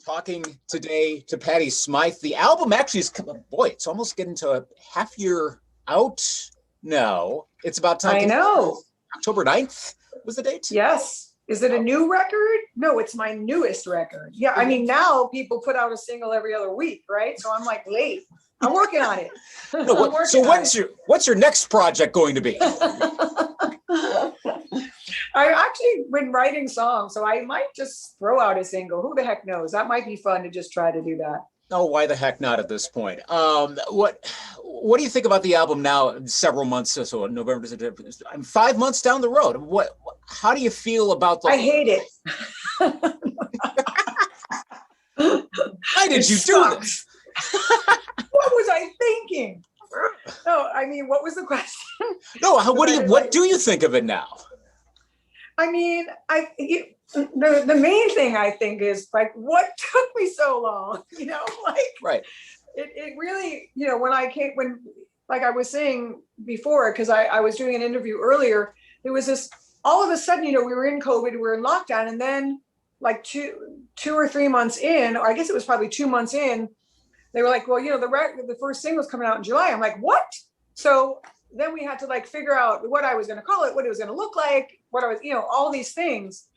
talking today to Patty Smyth. The album actually is, boy, it's almost getting to a half year out now. It's about time. I know. October 9th was the date? Yes. Is it a new record? No, it's my newest record. Yeah, I mean, now people put out a single every other week, right? So I'm like late. I'm working on it. No, so what's your next project going to be? I've actually been writing songs, so I might just throw out a single. Who the heck knows? That might be fun to just try to do that. Oh, why the heck not at this point? What do you think about the album now? Several months or so, November, I'm 5 months down the road. How do you feel about the? I hate it. Why did you do this? What was I thinking? No, I mean, what was the question? No, what do you think of it now? I mean, the main thing I think is like, what took me so long? Right. It really, when like I was saying before, because I was doing an interview earlier, there was this, all of a sudden, we were in COVID, we were in lockdown, and then like two or 3 months in, or I guess it was probably 2 months in, they were like, well, the first single's coming out in July. I'm like, what? So then we had to like figure out what I was going to call it, what it was going to look like, what I was, all these things.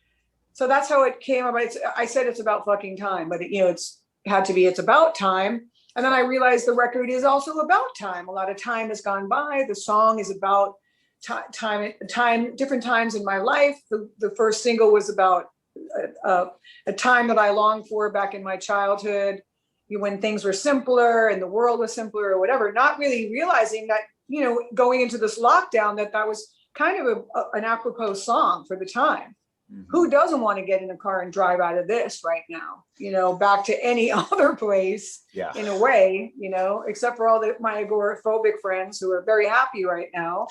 So that's how it came about. I said it's about fucking time, but it's about time. And then I realized the record is also about time. A lot of time has gone by. The song is about time, different times in my life. The first single was about a time that I longed for back in my childhood, when things were simpler and the world was simpler or whatever, not really realizing that, going into this lockdown, that was kind of an apropos song for the time. Mm-hmm. Who doesn't want to get in a car and drive out of this right now, back to any other place, in a way, except for all my agoraphobic friends who are very happy right now.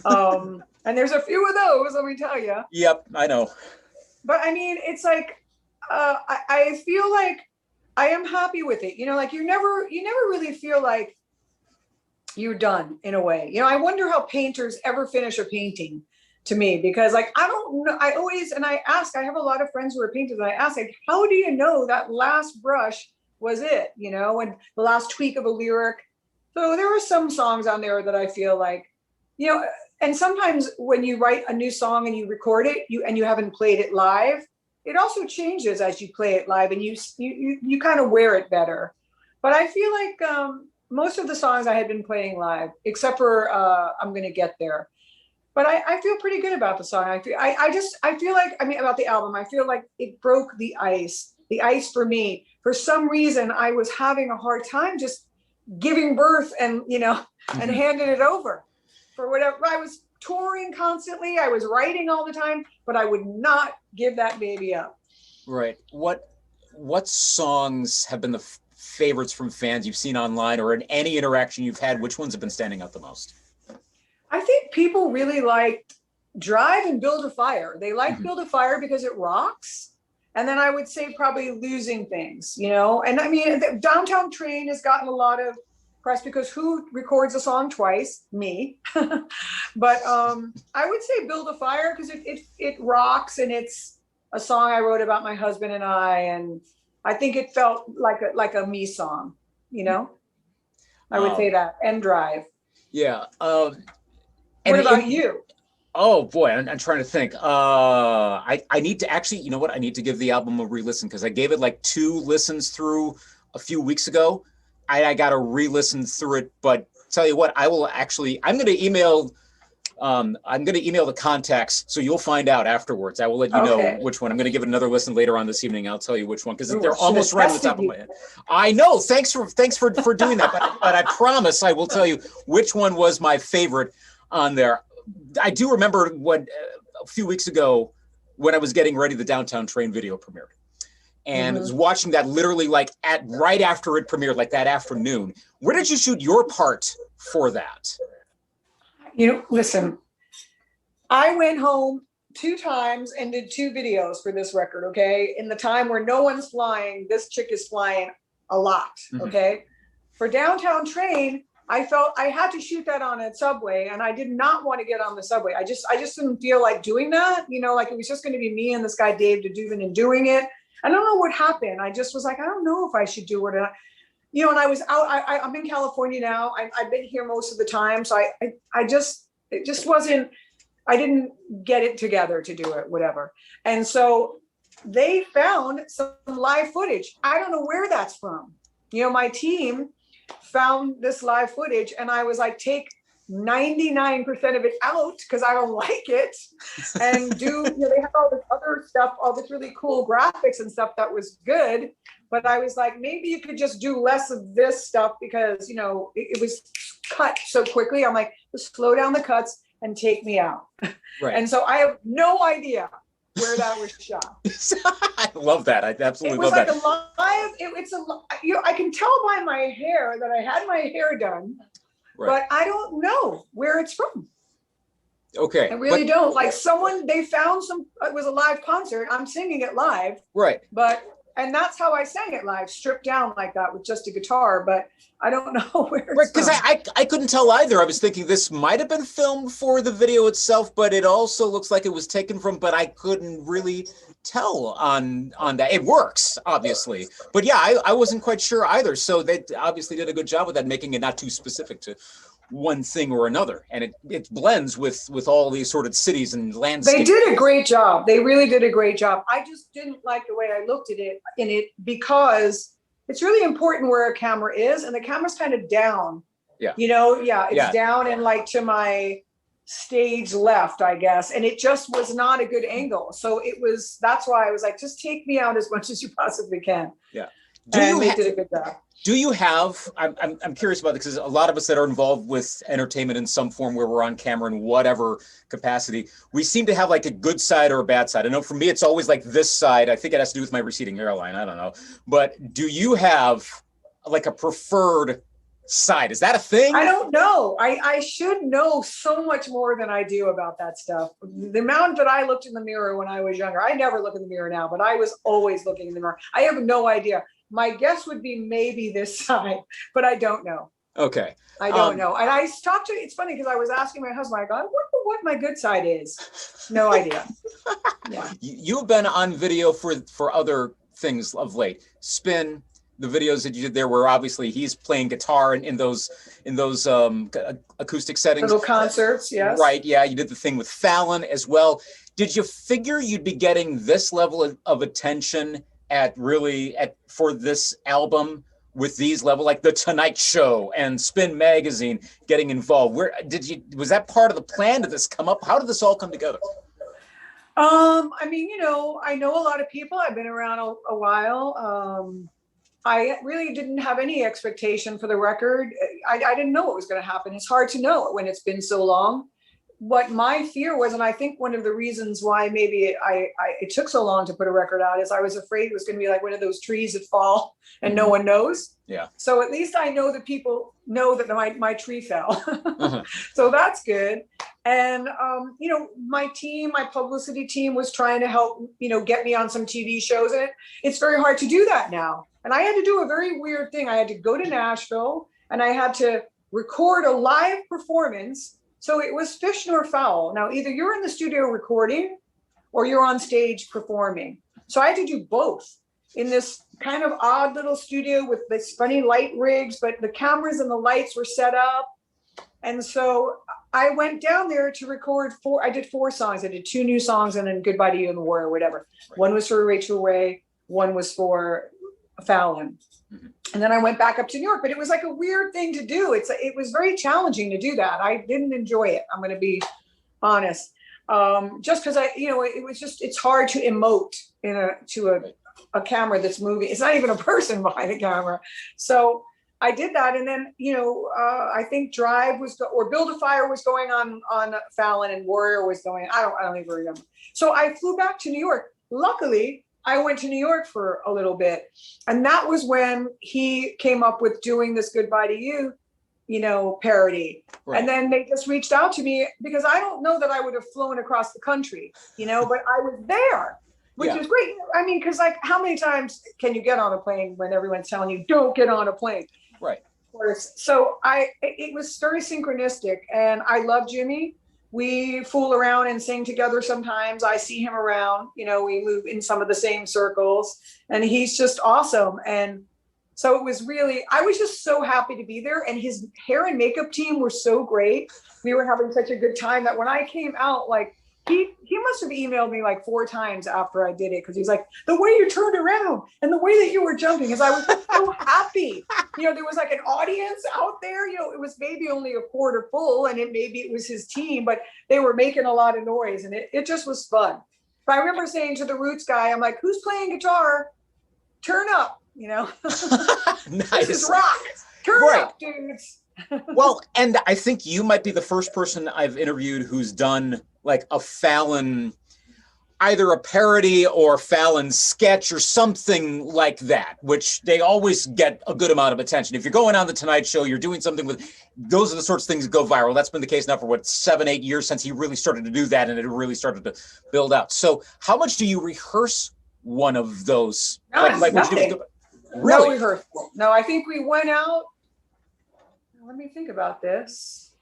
And there's a few of those, let me tell you. Yep, I know. But I mean, it's like, I feel like I am happy with it. Like you never really feel like you're done in a way. I wonder how painters ever finish a painting, to me, because like, I don't know. I have a lot of friends who are painters, and I ask, like, how do you know that last brush was it, and the last tweak of a lyric? So there are some songs on there that I feel like, and sometimes when you write a new song and you record it, and you haven't played it live, it also changes as you play it live, and you kind of wear it better. But I feel like most of the songs I had been playing live, except for I'm Gonna Get There. But I feel pretty good about the song. I feel like, about the album, I feel like it broke the ice for me. For some reason, I was having a hard time just giving birth and, and handing it over for whatever. I was touring constantly. I was writing all the time, but I would not give that baby up. Right. What songs have been the favorites from fans you've seen online, or in any interaction you've had? Which ones have been standing out the most? I think people really like Drive and Build a Fire. They like Build a Fire because it rocks. And then I would say probably Losing Things, and I mean, the Downtown Train has gotten a lot of press because who records a song twice? Me. But I would say Build a Fire because it rocks, and it's a song I wrote about my husband and and I think it felt like a me song, I would say that, and Drive. Yeah. What about you? Oh boy, I'm trying to think. I need to actually, you know what? I need to give the album a re-listen, because I gave it like 2 listens through a few weeks ago. I got to re-listen through it, but tell you what, I'm going to email the contacts, so you'll find out afterwards. I will let you know which one. I'm going to give it another listen later on this evening. I'll tell you which one, because they're almost right on the top of my head. I know. Thanks for doing that, but I promise I will tell you which one was my favorite on there. I do remember a few weeks ago when I was getting ready, the Downtown Train video premiered, and I was watching that literally like right after it premiered, like that afternoon. Where did you shoot your part for that? Listen, I went home 2 times and did 2 videos for this record. Okay. In the time where no one's flying, this chick is flying a lot. Okay. For Downtown Train, I felt I had to shoot that on a subway, and I did not want to get on the subway. I just didn't feel like doing that. Like it was just going to be me and this guy, Dave DeDuven, and doing it. I don't know what happened. I just was like, I don't know if I should do it. And and I was out, I'm in California now. I've been here most of the time. So it just wasn't, I didn't get it together to do it, whatever. And so they found some live footage. I don't know where that's from. My team found this live footage and I was like, take 99% of it out because I don't like it, and they have all this other stuff, all this really cool graphics and stuff that was good, but I was like, maybe you could just do less of this stuff because it was cut so quickly. I'm like, just slow down the cuts and take me out. Right. And so I have no idea where that was shot. I love that. I absolutely love that. It was like I can tell by my hair that I had my hair done. Right. But I don't know where it's from. Okay. I really don't. Like they found it was a live concert. I'm singing it live. Right. And that's how I sang it live, stripped down like that with just a guitar. But I don't know where it's from. Right, because I couldn't tell either. I was thinking this might have been filmed for the video itself, but it also looks like it was taken from, but I couldn't really tell on that. It works, obviously. But yeah, I wasn't quite sure either. So they obviously did a good job with that, making it not too specific to one thing or another. And it blends with all these sort of cities and landscapes. They did a great job. They really did a great job. I just didn't like the way I looked at it because it's really important where a camera is, and the camera's kind of down. Yeah. It's down and like to my stage left, I guess. And it just was not a good angle. So that's why I was like, just take me out as much as you possibly can. Yeah. They did a good job. Do you have, I'm curious about this because a lot of us that are involved with entertainment in some form where we're on camera in whatever capacity, we seem to have like a good side or a bad side. I know for me, it's always like this side. I think it has to do with my receding hairline. I don't know. But do you have like a preferred side? Is that a thing? I don't know. I should know so much more than I do about that stuff. The amount that I looked in the mirror when I was younger, I never look in the mirror now, but I was always looking in the mirror. I have no idea. My guess would be maybe this side, but I don't know. Okay. I don't know. And it's funny because I was asking my husband, I wonder what my good side is. No idea. Yeah. You've been on video for other things of late. Spin, the videos that you did there where obviously he's playing guitar in those acoustic settings. Little concerts, yes. Right, yeah. You did the thing with Fallon as well. Did you figure you'd be getting this level of attention for this album with these level, like the Tonight Show and Spin Magazine getting involved? Was that part of the plan? Did this come up? How did this all come together? I know a lot of people. I've been around a while. I really didn't have any expectation for the record. I didn't know what was going to happen. It's hard to know when it's been so long. What my fear was, and I think one of the reasons why maybe it took so long to put a record out, is I was afraid it was going to be like one of those trees that fall and no one knows. Yeah. So at least I know that people know that my tree fell. Uh-huh. So that's good. And my publicity team was trying to help, get me on some TV shows, and it's very hard to do that now. And I had to do a very weird thing. I had to go to Nashville and I had to record a live performance. So it was fish nor fowl. Now, either you're in the studio recording or you're on stage performing. So I had to do both in this kind of odd little studio with this funny light rigs, but the cameras and the lights were set up. And so I went down there to record I did 4 songs. I did 2 new songs and then Goodbye to You and War or whatever. Right. One was for Rachel Ray. One was for Fallon. Mm-hmm. And then I went back up to New York, but it was like a weird thing to do. It was very challenging to do that. I didn't enjoy it. I'm going to be honest. Just because it's hard to emote to a camera that's moving. It's not even a person behind the camera. So I did that. And then, I think Drive or Build a Fire was going on Fallon, and Warrior was going, I don't even remember. So I flew back to New York. Luckily, I went to New York for a little bit. And that was when he came up with doing this Goodbye to You, parody. Right. And then they just reached out to me because I don't know that I would have flown across the country, but I was there, which was great. I mean, because how many times can you get on a plane when everyone's telling you don't get on a plane? Right. So it was very synchronistic, and I love Jimmy. we fool around and sing together sometimes. I see him around, we move in some of the same circles, and he's just awesome. And so it was really, I was just so happy to be there. And his hair and makeup team were so great. We were having such a good time that when I came out, like, he must have emailed me like 4 times after I did it, because he's like, the way you turned around and the way that you were jumping, because I was so happy. There was like an audience out there. It was maybe only a quarter full, and maybe it was his team, but they were making a lot of noise, and it just was fun. But I remember saying to the Roots guy, I'm like, who's playing guitar? Turn up, Nice. This is rock. Turn up, dudes. Well, and I think you might be the first person I've interviewed who's done like a Fallon, either a parody or Fallon sketch or something like that, which they always get a good amount of attention. If you're going on the Tonight Show, you're doing something with, those are the sorts of things that go viral. That's been the case now for 7-8 years since he really started to do that, and it really started to build out. So how much do you rehearse one of those? Like nothing. Really? No rehearsal. No, I think we went out. Let me think about this.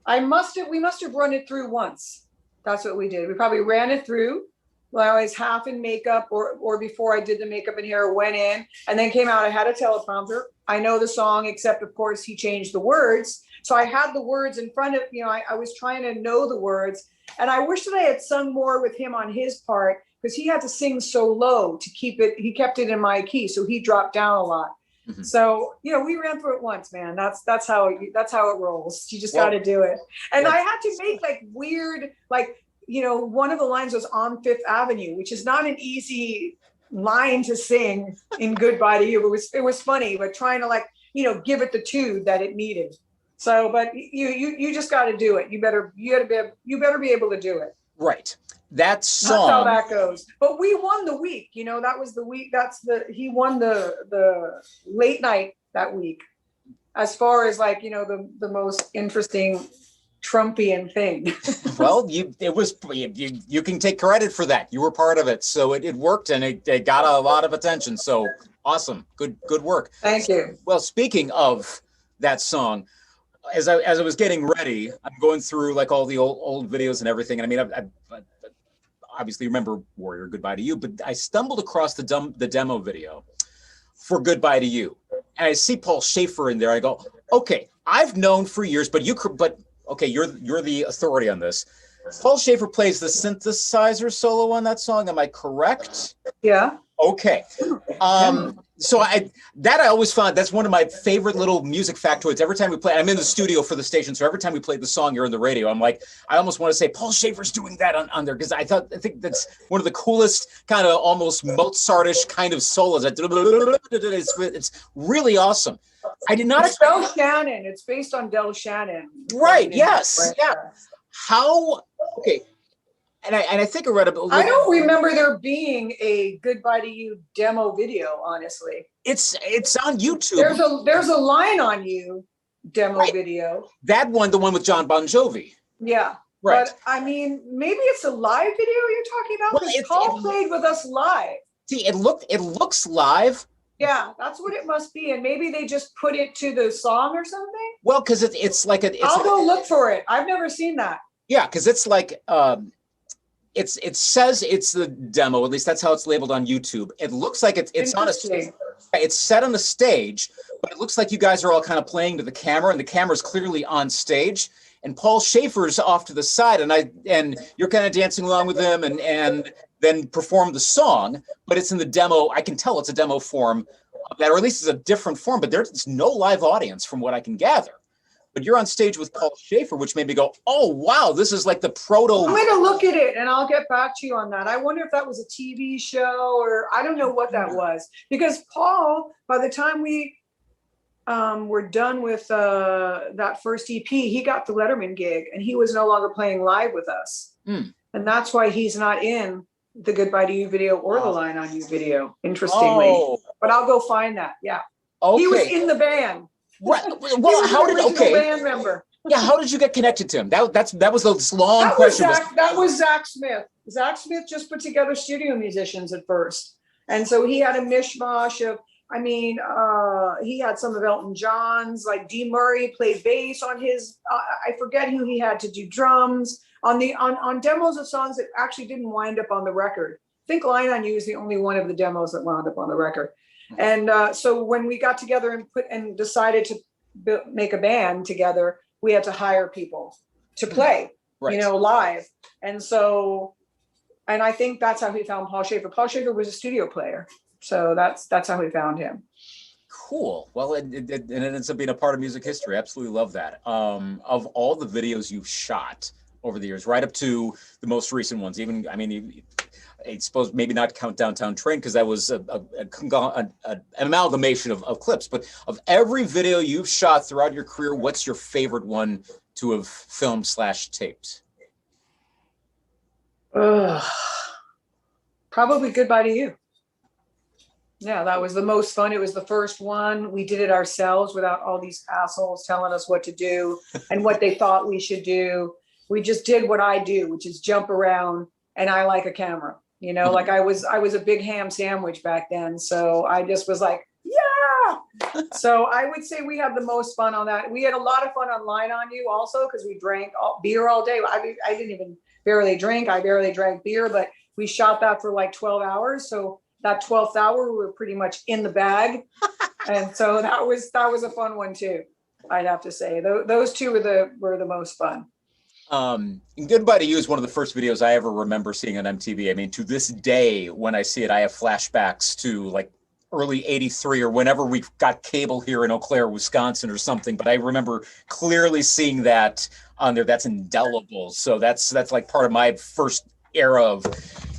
We must have run it through once. That's what we did. We probably ran it through while I was half in makeup, or before I did the makeup and hair, went in and then came out. I had a teleprompter. I know the song, except of course he changed the words. So I had the words in front of, I was trying to know the words, and I wish that I had sung more with him on his part, because he had to sing so low to keep it. He kept it in my key, so he dropped down a lot. Mm-hmm. So, we ran through it once, man. That's how it rolls. You just got to do it. And I had to make like weird, like, one of the lines was on Fifth Avenue, which is not an easy line to sing in Goodbye to You. It was funny, but trying to give it the tune that it needed. So, but you just got to do it. You better be able to do it. Right. That song. That's how that goes. But we won the week. That was the week. He won the late night that week, as far as the most interesting Trumpian thing. Well, you can take credit for that. You were part of it, so it worked, and it got a lot of attention. So awesome, good work. Thank you. Well, speaking of that song, as I was getting ready, I'm going through like all the old videos and everything, and I mean, I obviously remember Warrior, Goodbye to You, but I stumbled across the demo video for Goodbye to You, and I see Paul Shaffer in there. I go, okay, I've known for years, but okay, you're the authority on this. Paul Shaffer plays the synthesizer solo on that song. Am I correct? Yeah. Okay. So I always found that's one of my favorite little music factoids. Every time we play, I'm in the studio for the station, so every time we play the song, you're on the radio. I'm like, I almost want to say Paul Shaffer's doing that on there, because I think that's one of the coolest, kind of almost Mozartish kind of solos. It's really awesome. I did not. It's Del Shannon. It's based on Del Shannon. Right. Yes. Yeah. How? Okay. And I think I read about. I don't remember there being a Goodbye to You demo video. Honestly, it's on YouTube. There's a Line on You demo video. That one, the one with John Bon Jovi. Yeah. Right. But I mean, maybe it's a live video you're talking about. Well, Paul played with us live. See, it looks live. Yeah, that's what it must be, and maybe they just put it to the song or something. Well, because it's like a. I'll go look for it. I've never seen that. Yeah, because it's like it says it's the demo. At least that's how it's labeled on YouTube. It looks like it's on it's set on the stage, but it looks like you guys are all kind of playing to the camera, and the camera's clearly on stage. And Paul Shaffer's off to the side, and you're kind of dancing along with him, and then perform the song. But it's in the demo. I can tell it's a demo form of that, or at least it's a different form. But there's no live audience from what I can gather. But you're on stage with Paul Shaffer, which made me go, "Oh wow, this is like the proto." I'm going to look at it, and I'll get back to you on that. I wonder if that was a TV show, or I don't know what that was, because Paul, by the time we were done with that first EP, he got the Letterman gig, and he was no longer playing live with us. And that's why he's not in the Goodbye to You video or the Line on You video, interestingly. But I'll go find that. Yeah. Okay. He was in the band. Right. Well, how did band member? Yeah, how did you get connected to him? That was this long question. That was Zach Smyth. Zach Smyth just put together studio musicians at first. And so he had a mishmash of, he had some of Elton John's, like Dee Murray played bass on his, I forget who he had to do drums. On demos of songs that actually didn't wind up on the record. I think Line on You is the only one of the demos that wound up on the record. And so when we got together and decided to make a band together, we had to hire people to play, live. And so, and I think that's how he found Paul Shaffer. Paul Shaffer was a studio player. So that's how we found him. Cool. Well, it ends up being a part of music history. Absolutely love that. Of all the videos you've shot over the years, right up to the most recent ones, even, I mean, I suppose maybe not count Downtown Train because that was an amalgamation of clips, but of every video you've shot throughout your career, what's your favorite one to have filmed / taped? Probably Goodbye to You. Yeah, that was the most fun. It was the first one. We did it ourselves without all these assholes telling us what to do and what they thought we should do. We just did what I do, which is jump around, and I like a camera. Like I was a big ham sandwich back then. So I just was like, yeah. So I would say we had the most fun on that. We had a lot of fun on Line on You also because we drank beer all day. I didn't even barely drink. I barely drank beer, but we shot that for like 12 hours. So that 12th hour, we were pretty much in the bag. And so that was a fun one too, I'd have to say. Those two were the most fun. Goodbye to You is one of the first videos I ever remember seeing on MTV. I mean, to this day, when I see it, I have flashbacks to like early '83 or whenever we got cable here in Eau Claire, Wisconsin or something. But I remember clearly seeing that on there. That's indelible. So that's like part of my first era of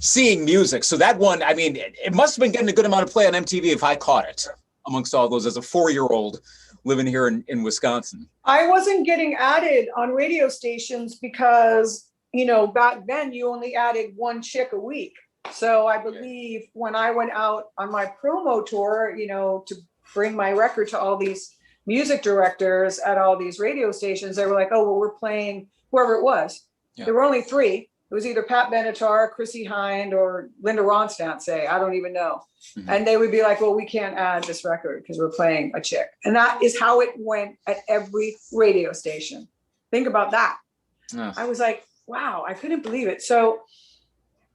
seeing music. So that one, I mean, it must have been getting a good amount of play on MTV if I caught it amongst all those as a 4-year-old living here in Wisconsin. I wasn't getting added on radio stations because, back then you only added one chick a week. So I believe when I went out on my promo tour, to bring my record to all these music directors at all these radio stations, they were like, oh, well, we're playing whoever it was. Yeah. There were only 3. It was either Pat Benatar, Chrissy Hind, or Linda Ronstadt, I don't even know. Mm-hmm. And they would be like, well, we can't add this record because we're playing a chick. And that is how it went at every radio station. Think about that. I was like, wow, I couldn't believe it. So,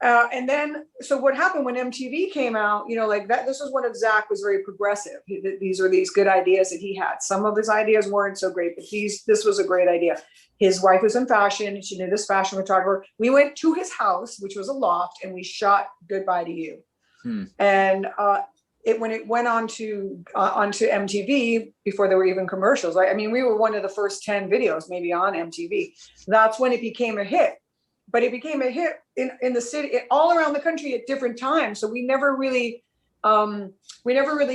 so what happened when MTV came out, like that, this was when Zach was very progressive. These were these good ideas that he had. Some of his ideas weren't so great, but this was a great idea. His wife was in fashion. She knew this fashion photographer. We went to his house, which was a loft, and we shot Goodbye to You. And when it went onto MTV before there were even commercials, I mean, we were one of the first 10 videos maybe on MTV. That's when it became a hit. But it became a hit in the city, all around the country at different times. So we never really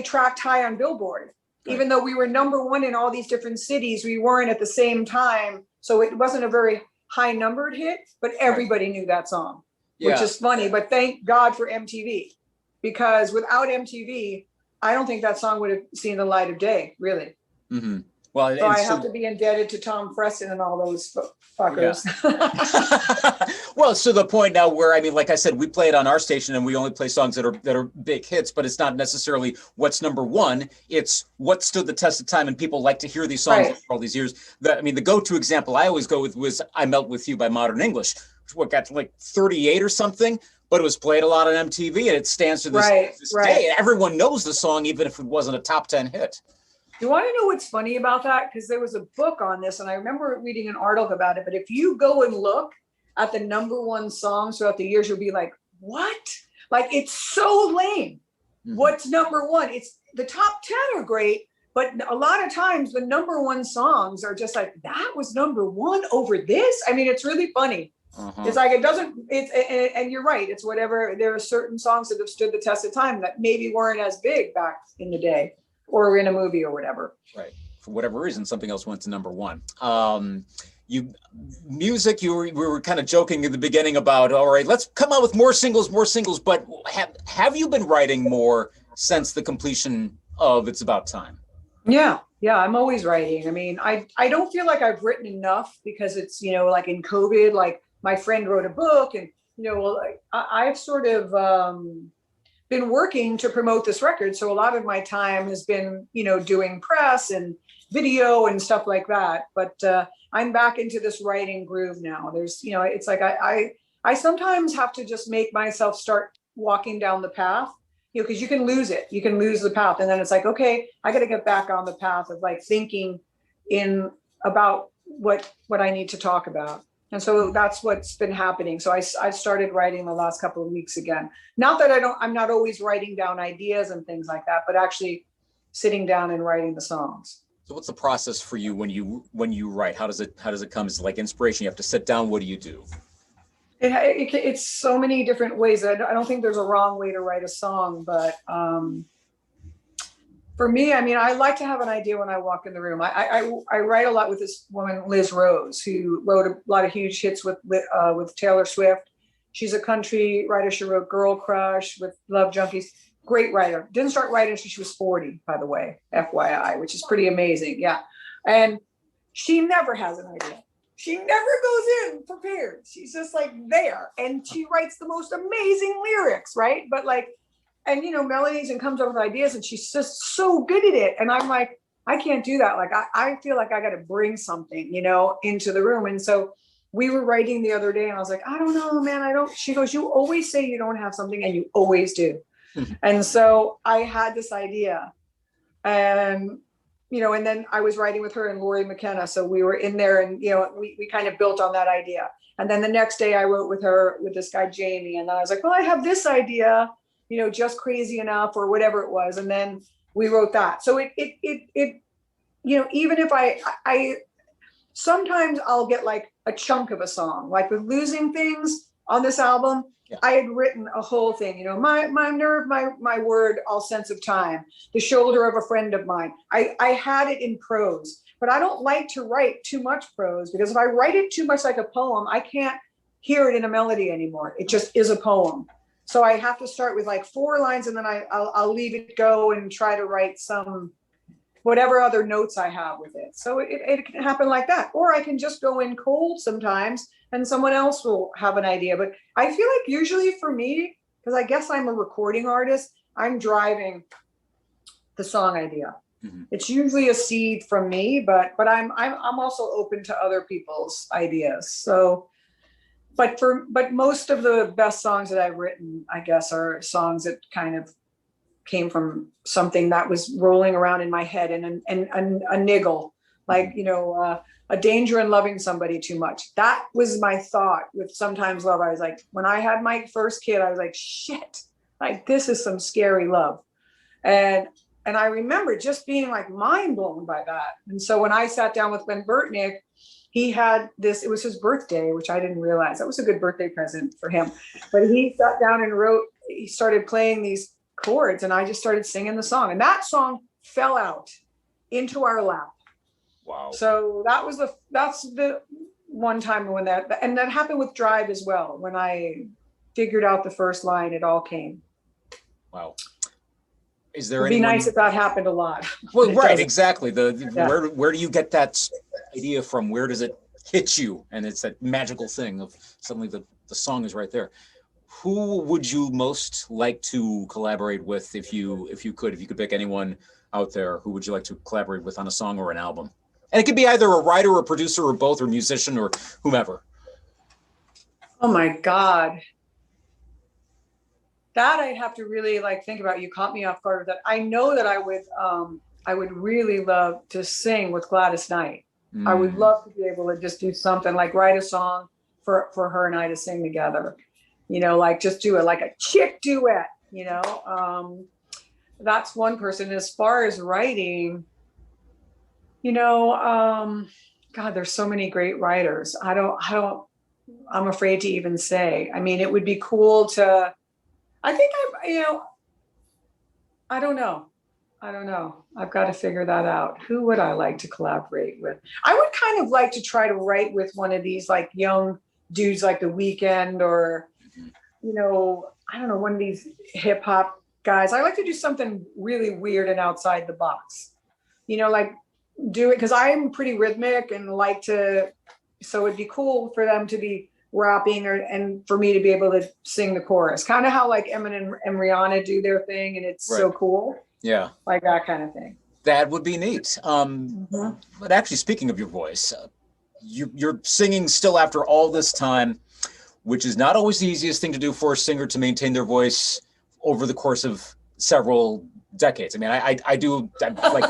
tracked high on Billboard. Right. Even though we were #1 in all these different cities, we weren't at the same time. So it wasn't a very high numbered hit, but everybody knew that song, which is funny. But thank God for MTV, because without MTV, I don't think that song would have seen the light of day, really. Mm-hmm. Well, so I have to be indebted to Tom Preston and all those fuckers. Yeah. Well, so the point now where, I mean, like I said, we play it on our station and we only play songs that are big hits, but it's not necessarily what's #1. It's what stood the test of time, and people like to hear these songs for all these years. The go-to example I always go with was I Melt With You by Modern English, which got to like 38 or something, but it was played a lot on MTV and it stands to this day. Everyone knows the song, even if it wasn't a top 10 hit. You want to know what's funny about that? Because there was a book on this, and I remember reading an article about it. But if you go and look at the #1 songs throughout the years, you'll be like, what? Like, it's so lame. Mm-hmm. What's #1? It's the top 10 are great, but a lot of times the #1 songs are just like, that was #1 over this? I mean, it's really funny. Uh-huh. It's like, and you're right. It's whatever. There are certain songs that have stood the test of time that maybe weren't as big back in the day, or in a movie or whatever. Right. For whatever reason, something else went to #1. We were kind of joking in the beginning about, all right, let's come out with more singles, but have you been writing more since the completion of It's About Time? Yeah, I'm always writing. I mean, I don't feel like I've written enough because it's, like in COVID, like my friend wrote a book and, I've sort of been working to promote this record. So a lot of my time has been, doing press and video and stuff like that. But I'm back into this writing groove now. There's, it's like I sometimes have to just make myself start walking down the path, because you can lose it. You can lose the path. And then it's like, okay, I got to get back on the path of like thinking in about what I need to talk about. And so that's what's been happening. So I started writing the last couple of weeks again. Not that I'm not always writing down ideas and things like that, but actually sitting down and writing the songs. So what's the process for you when you write? How does it come? Is it like inspiration? You have to sit down. What do you do? It's so many different ways. I don't think there's a wrong way to write a song, but for me, I mean, I like to have an idea when I walk in the room. I write a lot with this woman, Liz Rose, who wrote a lot of huge hits with Taylor Swift. She's a country writer. She wrote Girl Crush with Love Junkies. Great writer. Didn't start writing until she was 40, by the way, FYI, which is pretty amazing. Yeah. And she never has an idea. She never goes in prepared. She's just like there. And she writes the most amazing lyrics, right? But like, and melodies, and comes up with ideas, and she's just so good at it. And I'm like, I can't do that. Like, I feel like I got to bring something, into the room. And so we were writing the other day, and I was like, I don't know, man. She goes, you always say you don't have something, and you always do. And so I had this idea, and and then I was writing with her and Lori McKenna. So we were in there, and, we kind of built on that idea. And then the next day I wrote with her, with this guy, Jamie. And then I was like, well, I have this idea, just crazy enough, or whatever it was. And then we wrote that. So it even if I sometimes I'll get like a chunk of a song, like with Losing Things on this album. Yeah. I had written a whole thing, my nerve, my word, all sense of time, the shoulder of a friend of mine. I had it in prose, but I don't like to write too much prose, because if I write it too much like a poem, I can't hear it in a melody anymore. It just is a poem. So I have to start with like 4 lines, and then I'll leave it go and try to write some, whatever other notes I have with it. So it can happen like that. Or I can just go in cold sometimes, and someone else will have an idea. But I feel like usually for me, because I guess I'm a recording artist, I'm driving the song idea. Mm-hmm. It's usually a seed from me, but I'm also open to other people's ideas. So, but most of the best songs that I've written, I guess, are songs that kind of came from something that was rolling around in my head, and a niggle, like, a danger in loving somebody too much. That was my thought with Sometimes Love. I was like, when I had my first kid, I was like, shit, like this is some scary love. And I remember just being like mind blown by that. And so when I sat down with Glenn Burtnick, he had this, it was his birthday, which I didn't realize. That was a good birthday present for him. But he sat down and he started playing these chords, and I just started singing the song. And that song fell out into our lap. Wow. So that's the one time when that happened with Drive as well. When I figured out the first line, it all came. Wow. Is there It'd be nice if that happened a lot. Well, right, exactly. Where do you get that idea from? Where does it hit you? And it's that magical thing of suddenly the song is right there. Who would you most like to collaborate with if you could pick anyone out there? Who would you like to collaborate with on a song or an album? And it could be either a writer or a producer or both, or musician or whomever. Oh my God. That I'd have to really think about. You caught me off guard with that. I know that I would really love to sing with Gladys Knight. I would love to be able to just do something like write a song for her and I to sing together. Just do it like a chick duet, that's one person. As far as writing, God, there's so many great writers. I'm afraid to even say. I mean, it would be cool to, I think I don't know. I've got to figure that out. Who would I like to collaborate with? I would kind of like to try to write with one of these young dudes like The Weeknd, or, I don't know, one of these hip hop guys. I like to do something really weird and outside the box, do it, because I'm pretty rhythmic and so it'd be cool for them to be rapping and for me to be able to sing the chorus, kind of how like Eminem and Rihanna do their thing. And it's so cool. Yeah. Like that kind of thing. That would be neat. But actually, speaking of your voice, you're singing still after all this time, which is not always the easiest thing to do for a singer to maintain their voice over the course of several decades. I mean, I do like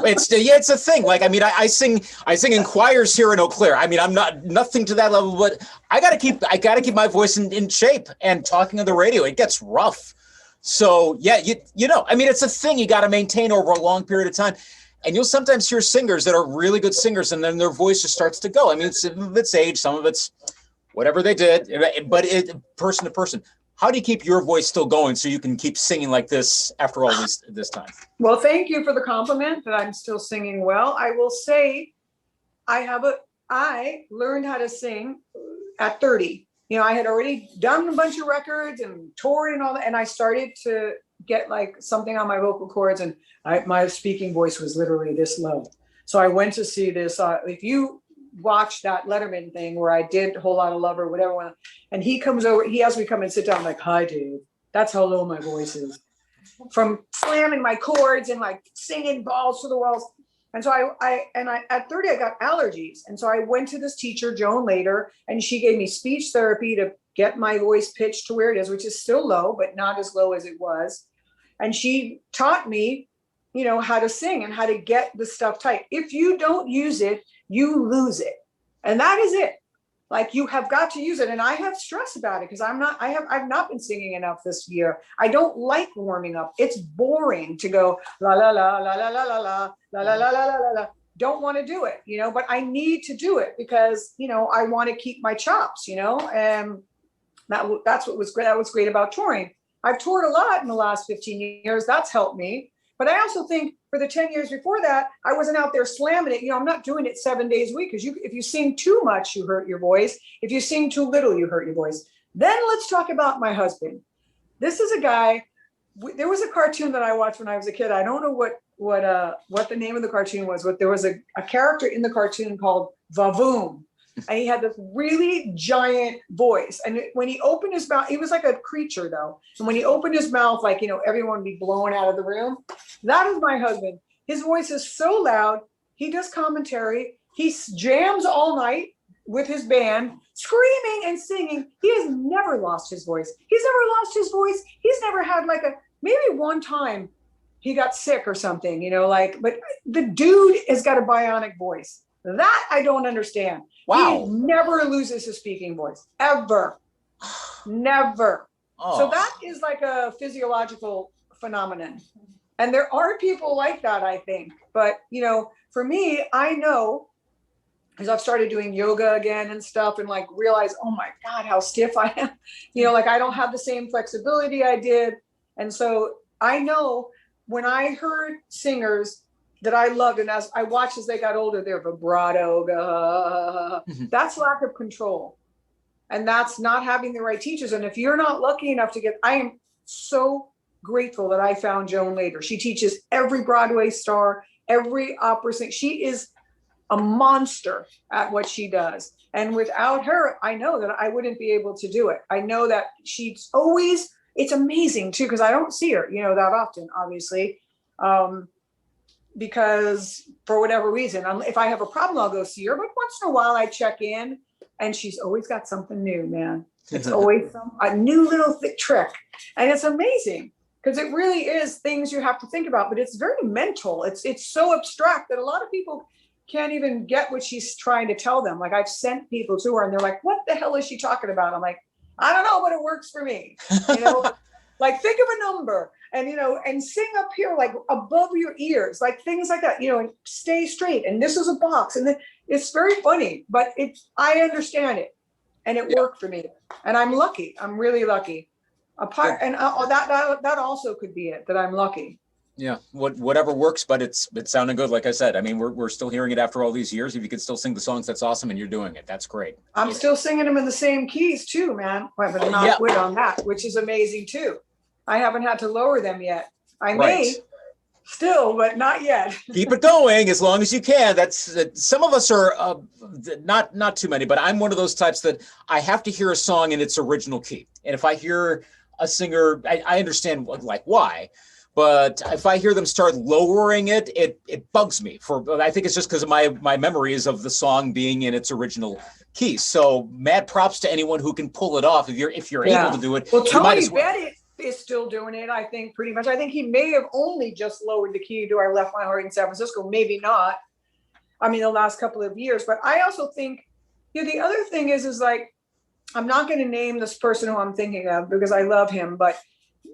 it's a thing. Like, I mean, I sing in choirs here in Eau Claire. I mean, I'm nothing to that level, but I gotta keep my voice in shape. And talking on the radio, it gets rough. So yeah, you know, I mean, it's a thing you got to maintain over a long period of time. And you'll sometimes hear singers that are really good singers, and then their voice just starts to go. I mean, some of it's age, some of it's whatever they did, but person to person. How do you keep your voice still going so you can keep singing like this after all this time? Well, thank you for the compliment that I'm still singing well. I will say I learned how to sing at 30. You know, I had already done a bunch of records and toured and all that. And I started to get like something on my vocal cords, and my speaking voice was literally this low. So I went to see this, if you watch that Letterman thing where I did a Whole Lot of Love or whatever, and he comes over, he has me come and sit down, like, hi, Dave. That's how low my voice is. From slamming my chords and like singing balls to the walls. And so I at 30, I got allergies. And so I went to this teacher, Joan Lader, and she gave me speech therapy to get my voice pitched to where it is, which is still low, but not as low as it was. And she taught me, you know, how to sing and how to get the stuff tight. If you don't use it, you lose it. And that is it. Like, you have got to use it. And I have stress about it because I've not been singing enough this year. I don't like warming up. It's boring to go la la la la la la la la la la la la la la. Don't want to do it, you know, but I need to do it because, you know, I want to keep my chops, you know, and that's what was great. That was great about touring. I've toured a lot in the last 15 years. That's helped me. But I also think for the 10 years before that, I wasn't out there slamming it. You know, I'm not doing it 7 days a week because if you sing too much, you hurt your voice. If you sing too little, you hurt your voice. Then let's talk about my husband. This is a guy. There was a cartoon that I watched when I was a kid. I don't know what the name of the cartoon was, but there was a character in the cartoon called Vavoom. And he had this really giant voice. And when he opened his mouth, he was like a creature though. And when he opened his mouth, like, you know, everyone would be blown out of the room. That is my husband. His voice is so loud. He does commentary. He jams all night with his band, screaming and singing. He has never lost his voice. He's never lost his voice. He's never had maybe one time he got sick or something, you know, like, but the dude has got a bionic voice. That I don't understand. Wow. He never loses his speaking voice, ever. Never. Oh. So that is like a physiological phenomenon. And there are people like that, I think. But, you know, for me, I know, because I've started doing yoga again and stuff, and like realize, oh my God, how stiff I am. You know, like I don't have the same flexibility I did. And so I know when I heard singers that I loved, and as I watched as they got older, their vibrato, that's lack of control. And that's not having the right teachers. And if you're not lucky enough to I am so grateful that I found Joan Lader. She teaches every Broadway star, every opera singer. She is a monster at what she does. And without her, I know that I wouldn't be able to do it. I know that she's always, it's amazing too, because I don't see her, you know, that often, obviously. Because for whatever reason, if I have a problem, I'll go see her. But once in a while, I check in, and she's always got something new, man. It's always a new little trick, and it's amazing because it really is things you have to think about. But it's very mental. It's so abstract that a lot of people can't even get what she's trying to tell them. Like, I've sent people to her, and they're like, "What the hell is she talking about?" I'm like, "I don't know, but it works for me." You know, like think of a number. And, you know, and sing up here, like above your ears, like things like that, you know, and stay straight. And this is a box. And then it's very funny, but I understand it. And it worked for me. And I'm lucky. I'm really lucky. And that also could be it, that I'm lucky. Yeah, whatever works, but it's sounding good. Like I said, I mean, we're still hearing it after all these years. If you can still sing the songs, that's awesome, and you're doing it. That's great. I'm still singing them in the same keys too, man. But I'm not on that, which is amazing too. I haven't had to lower them yet. I may Still, but not yet. Keep it going as long as you can. That's some of us are not too many, but I'm one of those types that I have to hear a song in its original key. And if I hear a singer, I understand like why, but if I hear them start lowering it, it bugs me. I think it's just because of my memories of the song being in its original key. So mad props to anyone who can pull it off. If you're able to do it, well, Tony well. Bennett is still doing it, I think, pretty much. I think he may have only just lowered the key to I Left My Heart in San Francisco, maybe not. I mean, the last couple of years. But I also think, the other thing is like, I'm not going to name this person who I'm thinking of because I love him, but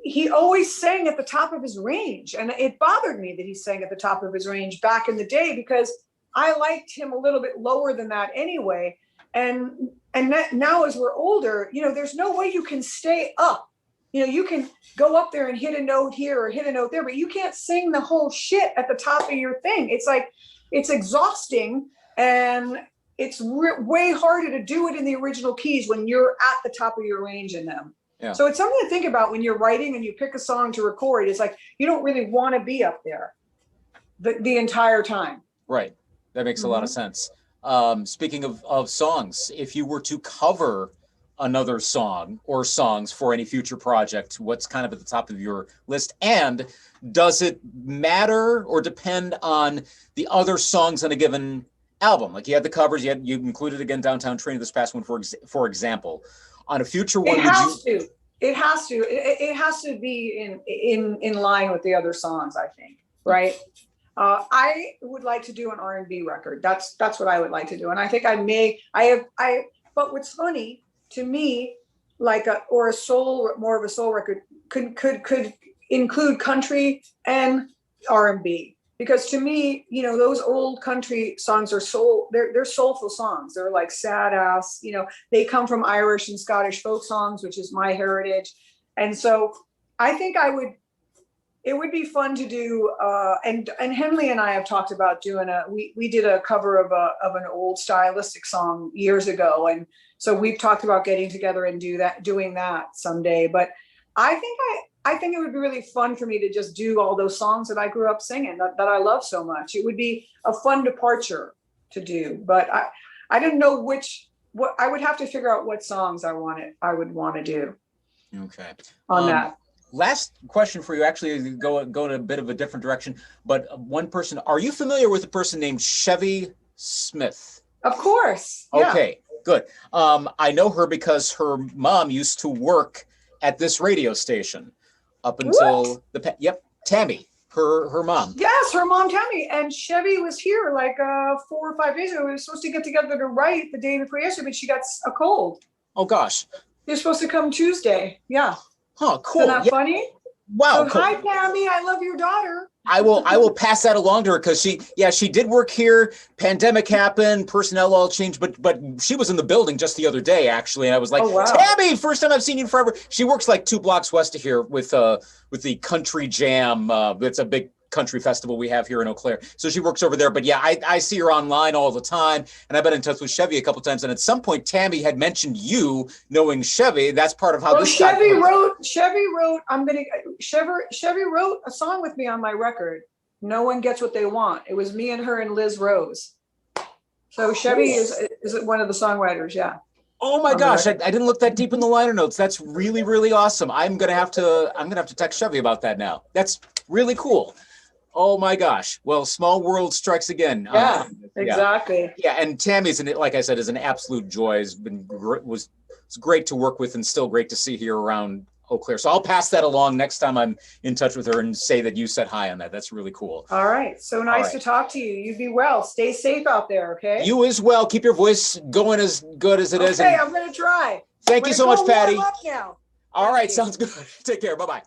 he always sang at the top of his range. And it bothered me that he sang at the top of his range back in the day because I liked him a little bit lower than that anyway. And now as we're older, there's no way you can stay up. You can go up there and hit a note here or hit a note there, but you can't sing the whole shit at the top of your thing. It's like, it's exhausting, and it's way harder to do it in the original keys when you're at the top of your range in them. Yeah. So it's something to think about when you're writing and you pick a song to record. It's like, you don't really want to be up there the entire time. Right. That makes a lot of sense. Speaking of songs, if you were to cover another song or songs for any future project, what's kind of at the top of your list? And does it matter or depend on the other songs on a given album? Like you had the covers, you included again Downtown Train, this past one, for example. On a future one, it has to be in line with the other songs, I think, right? I would like to do an R&B record. That's what I would like to do, and I think but what's funny to me, like more of a soul record could include country and R&B, because to me, those old country songs are they're soulful songs. They're like sad ass, they come from Irish and Scottish folk songs, which is my heritage. And so I think it would be fun to do, and Henley and I have talked about doing we did a cover of an old stylistic song years ago. And so we've talked about getting together and doing that someday. But I think it would be really fun for me to just do all those songs that I grew up singing that I love so much. It would be a fun departure to do, but I didn't know what I would have to figure out what songs I would want to do. Okay. On that. Last question for you, actually go in a bit of a different direction, but one person, are you familiar with a person named Chevy Smyth? Of course. Yeah. Okay, good. I know her because her mom used to work at this radio station up until Tammy, her mom. Yes, her mom, Tammy. And Chevy was here like 4 or 5 days ago. We were supposed to get together to write the day before yesterday, but she got a cold. Oh gosh. You're supposed to come Tuesday. Yeah. Huh, cool. Isn't that funny? Wow. So, cool. Hi, Tammy. I love your daughter. I will pass that along to her because she did work here. Pandemic happened, personnel all changed, but she was in the building just the other day actually, and I was like, oh, wow. Tammy, first time I've seen you forever. She works like 2 blocks west of here with the Country Jam. It's a big country festival we have here in Eau Claire. So she works over there. But yeah, I see her online all the time, and I've been in touch with Chevy a couple times. And at some point, Tammy had mentioned you knowing Chevy. That's part of how this. Chevy wrote. Chevy wrote a song with me on my record. No One Gets What They Want. It was me and her and Liz Rose. So Chevy is one of the songwriters. Yeah. Oh my gosh, I didn't look that deep in the liner notes. That's really, really awesome. I'm gonna have to text Chevy about that now. That's really cool. Oh my gosh. Well, small world strikes again. Yeah, exactly. Yeah, and Tammy's, like I said, is an absolute joy. It's great to work with and still great to see here around Eau Claire. So I'll pass that along next time I'm in touch with her and say that you said hi on that. That's really cool. All right. So nice to talk to you. You be well. Stay safe out there, okay? You as well. Keep your voice going as good as it is. Okay, I'm going to try. Thank you so much, Patty. Warm up now. All right, sounds good. Take care. Bye-bye.